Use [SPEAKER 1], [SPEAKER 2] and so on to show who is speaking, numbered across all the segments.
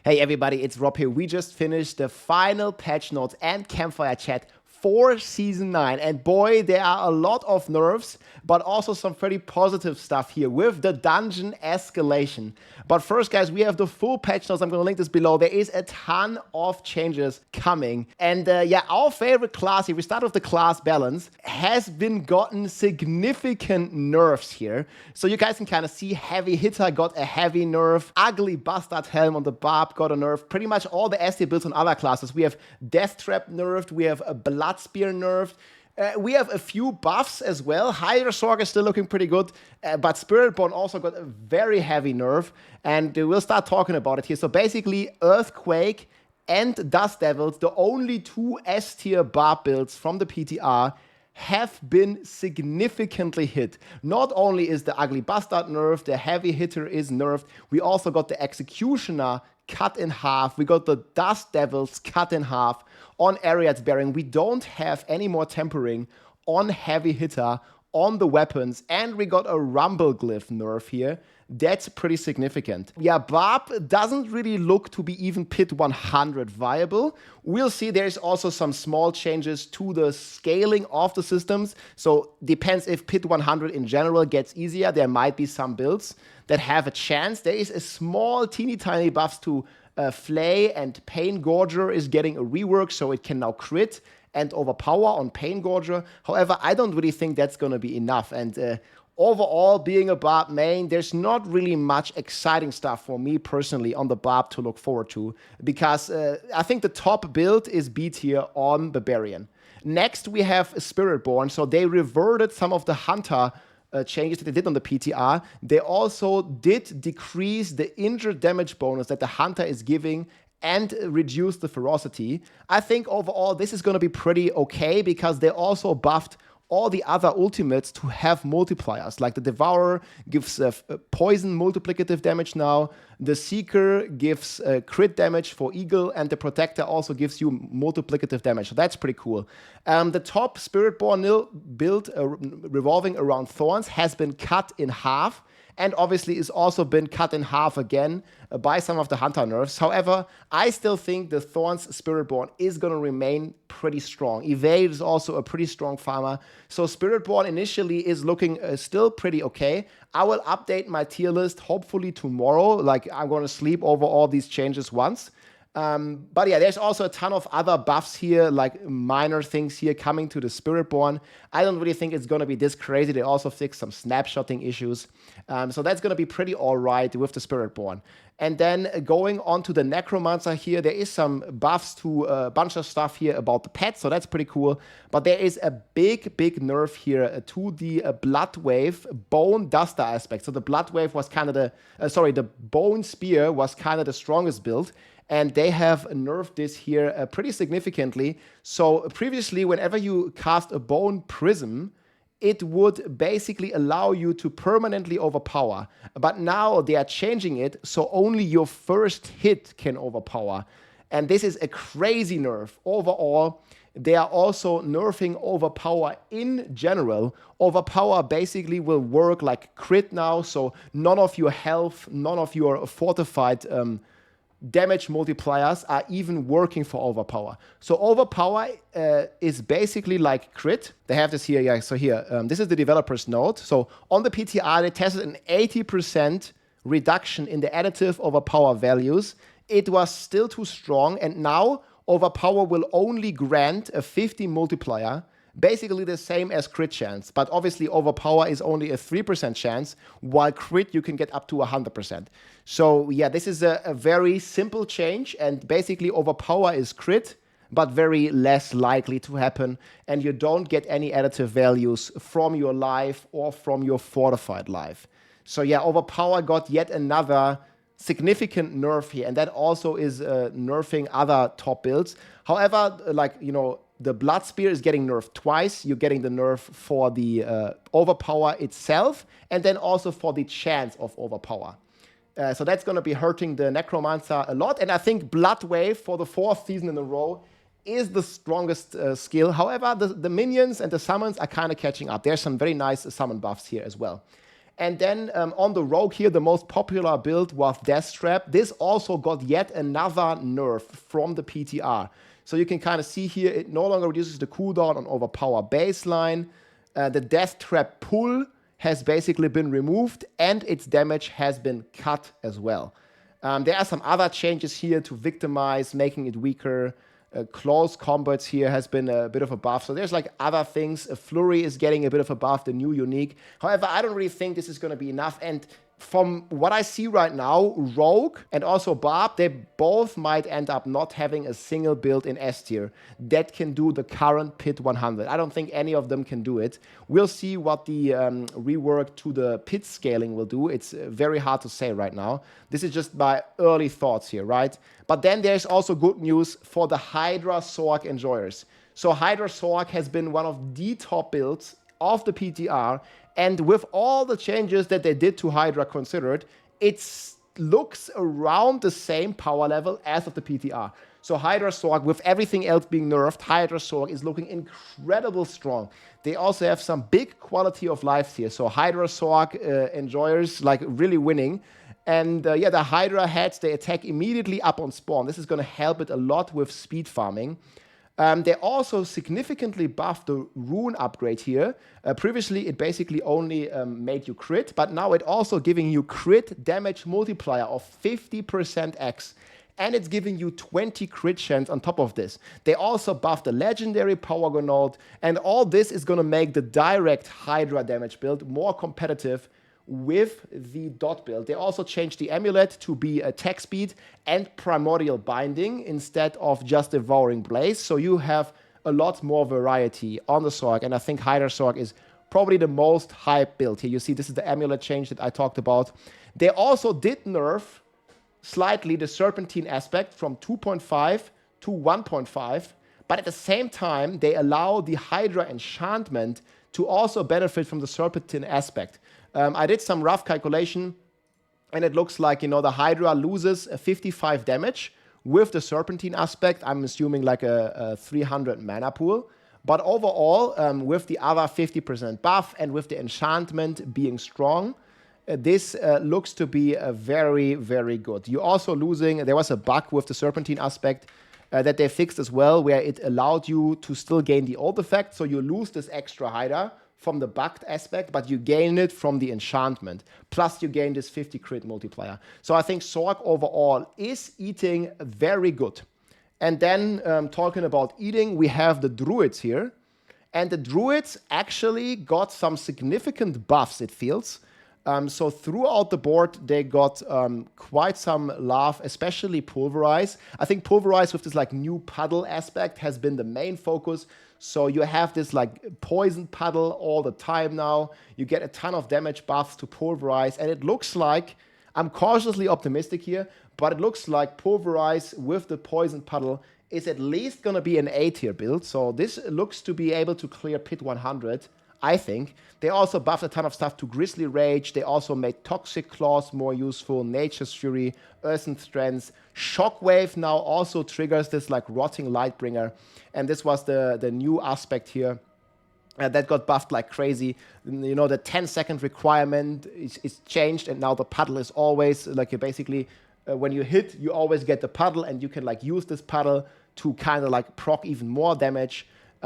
[SPEAKER 1] Hey everybody, it's Rob here. We just finished the final patch notes and campfire chat for Season 9. And boy, there are a lot of nerfs, but also some pretty positive stuff here with the dungeon escalation. But first, guys, we have the full patch notes. I'm going to link this below. There is a ton of changes coming. And yeah, our favorite class, if we start with the class balance, has been gotten significant nerfs here. So you guys can kind of see Heavy Hitter got a heavy nerf, Ugly Bastard Helm on the Barb got a nerf, pretty much all the SD builds on other classes. We have Death Trap nerfed, we have a Blood Spear nerfed. We have a few buffs as well. Hydra Sorc is still looking pretty good, but Spiritborn also got a very heavy nerf, and we'll start talking about it here. So basically, Earthquake and Dust Devils, the only two S-tier Barb builds from the PTR, have been significantly hit. Not only is the Ugly Bastard nerfed, the Heavy Hitter is nerfed, we also got the Executioner cut in half, we got the Dust Devils cut in half. On Ariad's Bearing, we don't have any more tempering on Heavy Hitter, on the weapons, and we got a Rumble Glyph nerf here. That's pretty significant. Yeah, Barb doesn't really look to be even Pit 100 viable. We'll see there's also some small changes to the scaling of the systems. So depends if Pit 100 in general gets easier. There might be some builds that have a chance. There is a small teeny tiny buffs to Flay, and Pain Gorger is getting a rework, so it can now crit and overpower on Pain Gorger. However, I don't really think that's going to be enough. And overall, being a Barb main, there's not really much exciting stuff for me personally on the Barb to look forward to, because I think the top build is B tier on Barbarian. Next, we have Spiritborn. So they reverted some of the Hunter changes that they did on the PTR. They also did decrease the injured damage bonus that the Hunter is giving and reduce the ferocity. I think overall this is going to be pretty okay, because they also buffed all the other ultimates to have multipliers. Like the Devourer gives poison multiplicative damage now, the Seeker gives crit damage for Eagle, and the Protector also gives you multiplicative damage. So that's pretty cool. The top Spiritborn build revolving around Thorns has been cut in half, and obviously is also been cut in half again by some of the Hunter nerfs. However, I still think the Thorns Spiritborn is going to remain pretty strong. Evade is also a pretty strong farmer. So Spiritborn initially is looking still pretty okay. I will update my tier list hopefully tomorrow. Like, I'm going to sleep over all these changes once. But yeah, there's also a ton of other buffs here, like minor things here coming to the Spiritborn. I don't really think it's going to be this crazy. They also fixed some snapshotting issues. So that's going to be pretty all right with the Spiritborn. And then going on to the Necromancer here, there is some buffs to a bunch of stuff here about the pets, so that's pretty cool. But there is a big nerf here to the Bloodwave Bone Duster aspect. So the Bloodwave was kind of the Bone Spear was kind of the strongest build. And they have nerfed this here pretty significantly. So previously, whenever you cast a Bone Prism, it would basically allow you to permanently overpower. But now they are changing it, so only your first hit can overpower. And this is a crazy nerf. Overall, they are also nerfing overpower in general. Overpower basically will work like crit now, so none of your health, none of your fortified damage multipliers are even working for overpower. So overpower is basically like crit. They have this here, yeah. So here, this is the developer's note. So on the PTR, they tested an 80% reduction in the additive overpower values. It was still too strong, and now overpower will only grant a 50 multiplier, basically the same as crit chance, but obviously overpower is only a 3% chance, while crit you can get up to 100%. So yeah, this is a very simple change, and basically overpower is crit, but very less likely to happen, and you don't get any additive values from your life or from your fortified life. So yeah, overpower got yet another significant nerf here, and that also is nerfing other top builds. However, like, you know, the Blood Spear is getting nerfed twice. You're getting the nerf for the overpower itself, and then also for the chance of overpower. So that's going to be hurting the Necromancer a lot. And I think Bloodwave for the 4th season in a row is the strongest skill. However, the minions and the summons are kind of catching up. There's some very nice summon buffs here as well. And then on the Rogue here, the most popular build was Deathstrap. This also got yet another nerf from the PTR. So you can kind of see here, it no longer reduces the cooldown on Overpower baseline. The Deathtrap pull has basically been removed, and its damage has been cut as well. There are some other changes here to Victimize, making it weaker. Close combats here has been a bit of a buff. So there's like other things. Flurry is getting a bit of a buff, the new unique. However, I don't really think this is going to be enough. And from what I see right now, Rogue and also Barb, they both might end up not having a single build in S tier that can do the current Pit 100. I don't think any of them can do it. We'll see what the rework to the Pit scaling will do. It's very hard to say right now. This is just my early thoughts here, right? But then there's also good news for the Hydra Sorc enjoyers. So Hydra Sorc has been one of the top builds of the PTR, and with all the changes that they did to Hydra considered, it looks around the same power level as of the PTR. So Hydra Sorc, with everything else being nerfed, Hydra Sorc is looking incredibly strong. They also have some big quality of life here. So Hydra Sorc enjoyers like really winning. And yeah, the Hydra heads, they attack immediately up on spawn. This is going to help it a lot with speed farming. They also significantly buffed the rune upgrade here. Previously, it basically only made you crit, but now it also giving you crit damage multiplier of 50% X. And it's giving you 20 crit chance on top of this. They also buffed the legendary power node, and all this is going to make the direct Hydra damage build more competitive with the dot build. They also changed the amulet to be attack speed and primordial binding instead of just devouring blaze. So you have a lot more variety on the Sorc, and I think Hydra Sorc is probably the most hyped build here. You see, this is the amulet change that I talked about. They also did nerf slightly the Serpentine aspect from 2.5 to 1.5, but at the same time, they allow the Hydra enchantment to also benefit from the Serpentine aspect. I did some rough calculation, and it looks like, you know, the Hydra loses 55 damage with the Serpentine aspect. I'm assuming like a 300 mana pool. But overall, with the other 50% buff and with the enchantment being strong, this looks to be very, very good. You're also losing, there was a bug with the Serpentine aspect that they fixed as well, where it allowed you to still gain the ult effect. So you lose this extra Hydra from the bugged aspect, but you gain it from the enchantment. Plus you gain this 50 crit multiplier. So I think Sorc overall is eating very good. And then talking about eating, we have the Druids here. And the Druids actually got some significant buffs, it feels. So throughout the board, they got quite some love, especially Pulverize. I think Pulverize with this like new puddle aspect has been the main focus. So you have this like poison puddle all the time now. You get a ton of damage buffs to Pulverize. And it looks like, I'm cautiously optimistic here, but it looks like Pulverize with the poison puddle is at least going to be an A tier build. So this looks to be able to clear Pit 100. I think. They also buffed a ton of stuff to Grizzly Rage. They also made Toxic Claws more useful, Nature's Fury, Earthen Strength. Shockwave now also triggers this like Rotting Lightbringer. And this was the new aspect here. That got buffed like crazy. You know, the 10-second requirement is changed, and now the puddle is always like, you basically, when you hit, you always get the puddle, and you can like use this puddle to kind of like proc even more damage.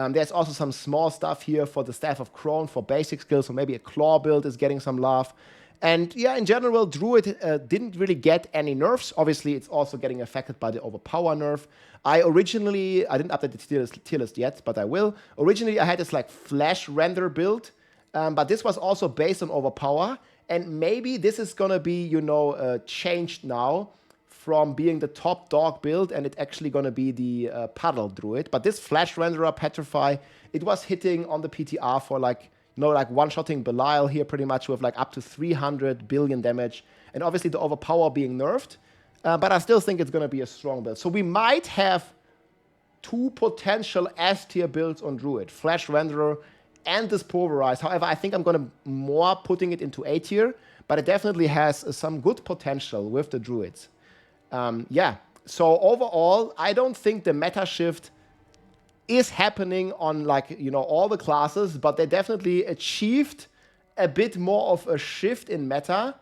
[SPEAKER 1] There's also some small stuff here for the Staff of Crone for basic skills, so maybe a Claw build is getting some love. And yeah, in general, Druid didn't really get any nerfs. Obviously, it's also getting affected by the Overpower nerf. I didn't update the tier list yet, but I will. Originally, I had this like Flash Render build, but this was also based on Overpower. And maybe this is gonna be, you know, changed now from being the top dog build, and it's actually going to be the Puddle Druid. But this Flash Renderer Petrify, it was hitting on the PTR for like, you know, like one-shotting Belial here pretty much with like up to 300 billion damage. And obviously the Overpower being nerfed. But I still think it's going to be a strong build. So we might have two potential S-tier builds on Druid. Flash Renderer and this Pulverize. However, I think I'm going to more putting it into A tier. But it definitely has some good potential with the Druids. Yeah, so overall, I don't think the meta shift is happening on like, you know, all the classes, but they definitely achieved a bit more of a shift in meta,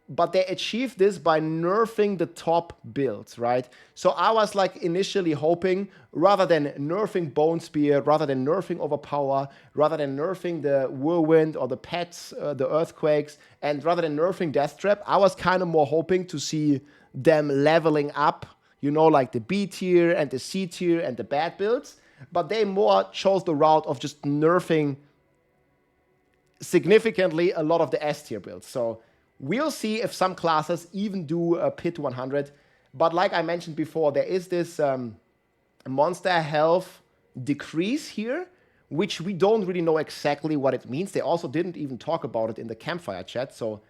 [SPEAKER 1] but they achieved this by nerfing the top builds, right? So I was like initially hoping, rather than nerfing Bone Spear, rather than nerfing Overpower, rather than nerfing the Whirlwind or the Pets, the Earthquakes, and rather than nerfing Death Trap, I was kind of more hoping to see them leveling up, you know, like the B tier and the C tier and the bad builds. But they more chose the route of just nerfing significantly a lot of the S tier builds. So we'll see if some classes even do a Pit 100. But like I mentioned before, there is this monster health decrease here, which we don't really know exactly what it means. They also didn't even talk about it in the campfire chat. So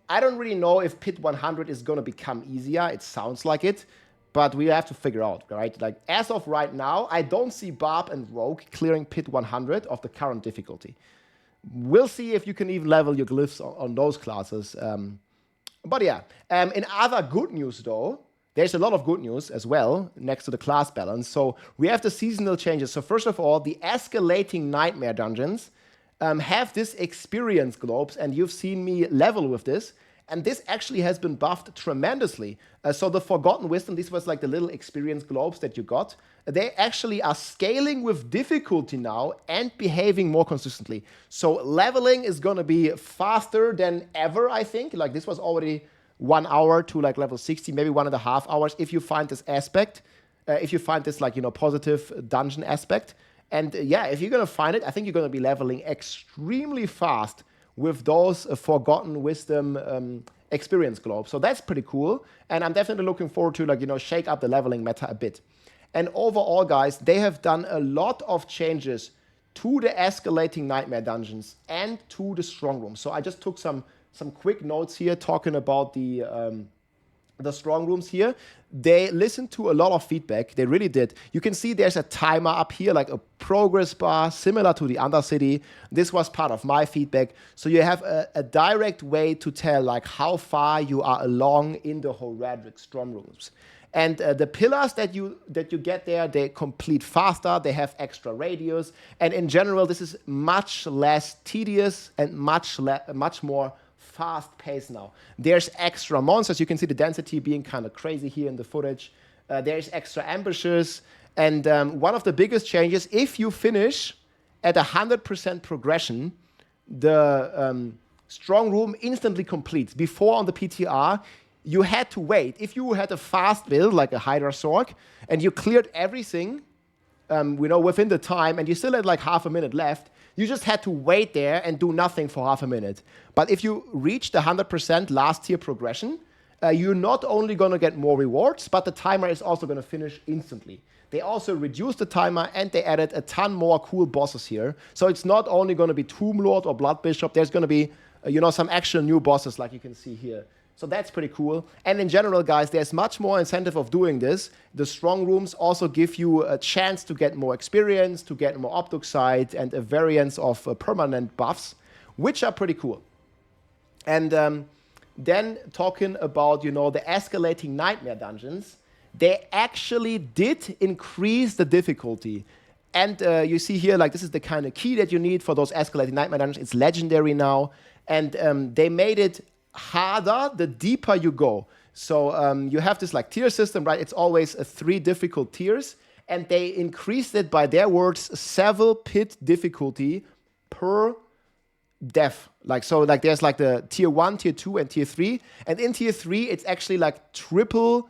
[SPEAKER 1] I don't really know if Pit 100 is going to become easier. It sounds like it, but we have to figure out, right? Like as of right now, I don't see Barb and Rogue clearing Pit 100 of the current difficulty. We'll see if you can even level your glyphs on those classes. But yeah, in other good news though, there's a lot of good news as well next to the class balance. So we have the seasonal changes. So first of all, the escalating nightmare dungeons have this experience globes, and you've seen me level with this. And this actually has been buffed tremendously. So the Forgotten Wisdom, this was like the little experience globes that you got. They actually are scaling with difficulty now and behaving more consistently. So leveling is going to be faster than ever, I think. Like this was already 1 hour to like level 60, maybe 1.5 hours if you find this aspect. If you find this like, you know, positive dungeon aspect. And yeah, if you're going to find it, I think you're going to be leveling extremely fast with those Forgotten Wisdom experience globes. So that's pretty cool. And I'm definitely looking forward to, like, you know, shake up the leveling meta a bit. And overall, guys, they have done a lot of changes to the escalating nightmare dungeons and to the strong rooms. So I just took some quick notes here talking about the strong rooms here. They listened to a lot of feedback. They really did. You can see there's a timer up here, like a progress bar, similar to the Undercity. This was part of my feedback. So you have a direct way to tell like how far you are along in the Horadric strong rooms. And the pillars that you get there, they complete faster. They have extra radius. And in general, this is much less tedious and much more fast pace now. There's extra monsters. You can see the density being kind of crazy here in the footage. There's extra ambushes. And one of the biggest changes, if you finish at 100% progression, the strong room instantly completes. Before on the PTR, you had to wait. If you had a fast build, like a Hydra Sorc, and you cleared everything within the time, and you still had like half a minute left, you just had to wait there and do nothing for half a minute. But if you reach the 100% last tier progression, you're not only going to get more rewards, but the timer is also going to finish instantly. They also reduced the timer, and they added a ton more cool bosses here. So it's not only going to be Tomb Lord or Blood Bishop. There's going to be some actual new bosses like you can see here. So that's pretty cool. And in general, guys, there's much more incentive of doing this. The strong rooms also give you a chance to get more experience, to get more Obduxite, and a variance of permanent buffs, which are pretty cool. And then talking about, the escalating nightmare dungeons, they actually did increase the difficulty. And you see here, like, this is the kind of key that you need for those escalating nightmare dungeons. It's legendary now. And they made it harder the deeper you go. So you have this like tier system, right? It's always 3 difficult tiers, and they increased it by their words 7 pit difficulty per death. So there's like the tier 1, tier 2, and tier 3, and in tier 3 it's actually like triple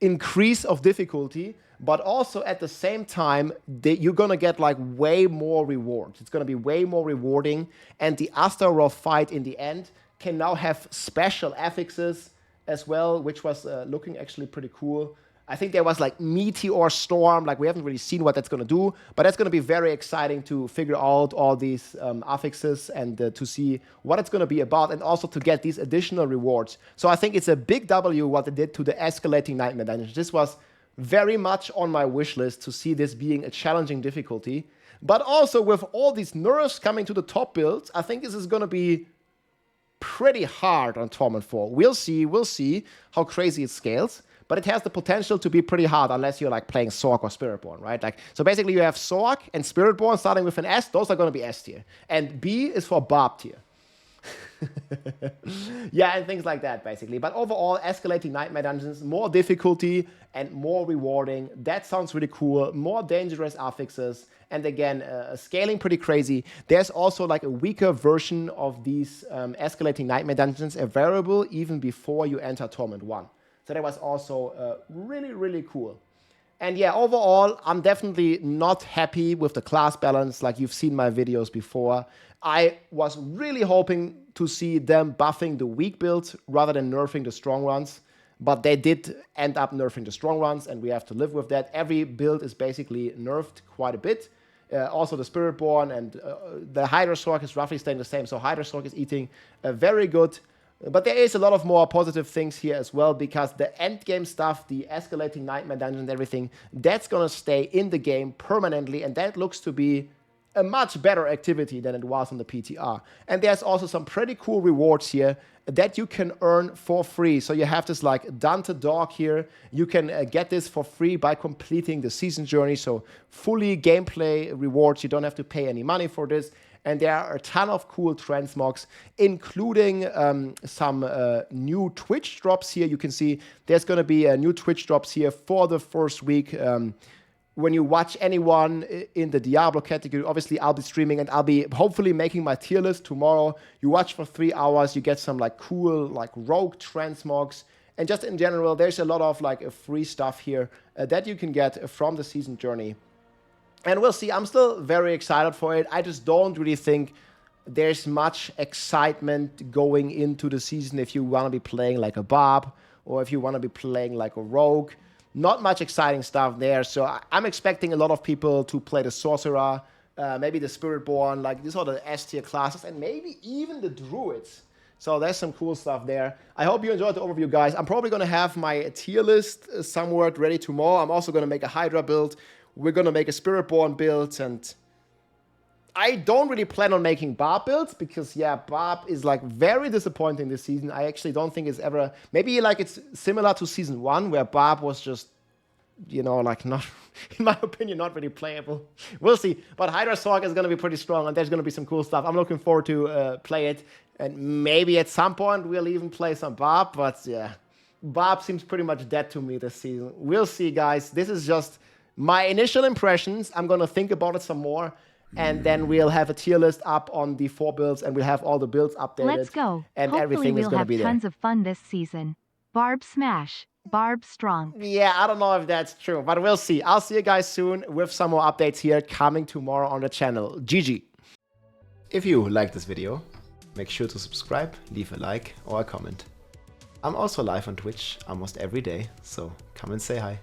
[SPEAKER 1] increase of difficulty, but also at the same time you're gonna get like way more rewards. It's gonna be way more rewarding, and the Astaroth fight in the end can now have special affixes as well, which was looking actually pretty cool. I think there was like Meteor Storm, like we haven't really seen what that's going to do, but that's going to be very exciting to figure out all these affixes and to see what it's going to be about, and also to get these additional rewards. So I think it's a big W what they did to the escalating nightmare dungeons. This was very much on my wish list to see this being a challenging difficulty, but also with all these nerfs coming to the top builds, I think this is going to be pretty hard on Torment 4. We'll see how crazy it scales. but it has the potential to be pretty hard unless you're like playing Sorc or Spiritborn, right? Like, so basically you have Sorc and Spiritborn starting with an S. Those are going to be S tier. And B is for Barb tier. Yeah, and things like that, basically. But overall, escalating nightmare dungeons, more difficulty and more rewarding. That sounds really cool. More dangerous affixes. And again, scaling pretty crazy. There's also like a weaker version of these escalating nightmare dungeons available even before you enter Torment 1. So that was also really, really cool. And yeah, overall, I'm definitely not happy with the class balance like you've seen my videos before. I was really hoping to see them buffing the weak builds rather than nerfing the strong ones. But they did end up nerfing the strong ones, and we have to live with that. Every build is basically nerfed quite a bit. Also the Spiritborn and the Hydra Sorc is roughly staying the same. So Hydra Sorc is eating very good. But there is a lot of more positive things here as well, because the end game stuff, the escalating nightmare dungeon and everything, that's going to stay in the game permanently, and that looks to be a much better activity than it was on the PTR. And there's also some pretty cool rewards here that you can earn for free. So you have this like Dante Dog here. You can get this for free by completing the season journey. So fully gameplay rewards. You don't have to pay any money for this. And there are a ton of cool transmogs, including some new Twitch drops here. You can see there's going to be a new Twitch drops here for the first week. When you watch anyone in the Diablo category, obviously I'll be streaming and I'll be hopefully making my tier list tomorrow. You watch for 3 hours, you get some like cool like rogue transmogs. And just in general, there's a lot of like free stuff here that you can get from the season journey. And we'll see. I'm still very excited for it. I just don't really think there's much excitement going into the season if you want to be playing like a Barb or if you want to be playing like a Rogue. Not much exciting stuff there. So I'm expecting a lot of people to play the Sorcerer, maybe the Spiritborn, like these are the S tier classes, and maybe even the Druids. So there's some cool stuff there. I hope you enjoyed the overview, guys. I'm probably going to have my tier list somewhere ready tomorrow. I'm also going to make a Hydra build. We're going to make a Spiritborn build, and I don't really plan on making Barb builds because, yeah, Barb is like very disappointing this season. I actually don't think it's ever, maybe like it's similar to season 1 where Barb was just, you know, like not, in my opinion, not really playable. We'll see. But Hydra Sorc is going to be pretty strong, and there's going to be some cool stuff. I'm looking forward to play it, and maybe at some point we'll even play some Barb, but yeah, Barb seems pretty much dead to me this season. We'll see, guys. This is just my initial impressions. I'm going to think about it some more. And then we'll have a tier list up on the 4 builds, and we'll have all the builds updated.
[SPEAKER 2] Let's go.
[SPEAKER 1] And
[SPEAKER 2] hopefully
[SPEAKER 1] everything is going to be there.
[SPEAKER 2] We'll have tons of fun this season. Barb smash. Barb strong.
[SPEAKER 1] Yeah, I don't know if that's true, but we'll see. I'll see you guys soon with some more updates here coming tomorrow on the channel. GG. If you liked this video, make sure to subscribe, leave a like or a comment. I'm also live on Twitch almost every day, so come and say hi.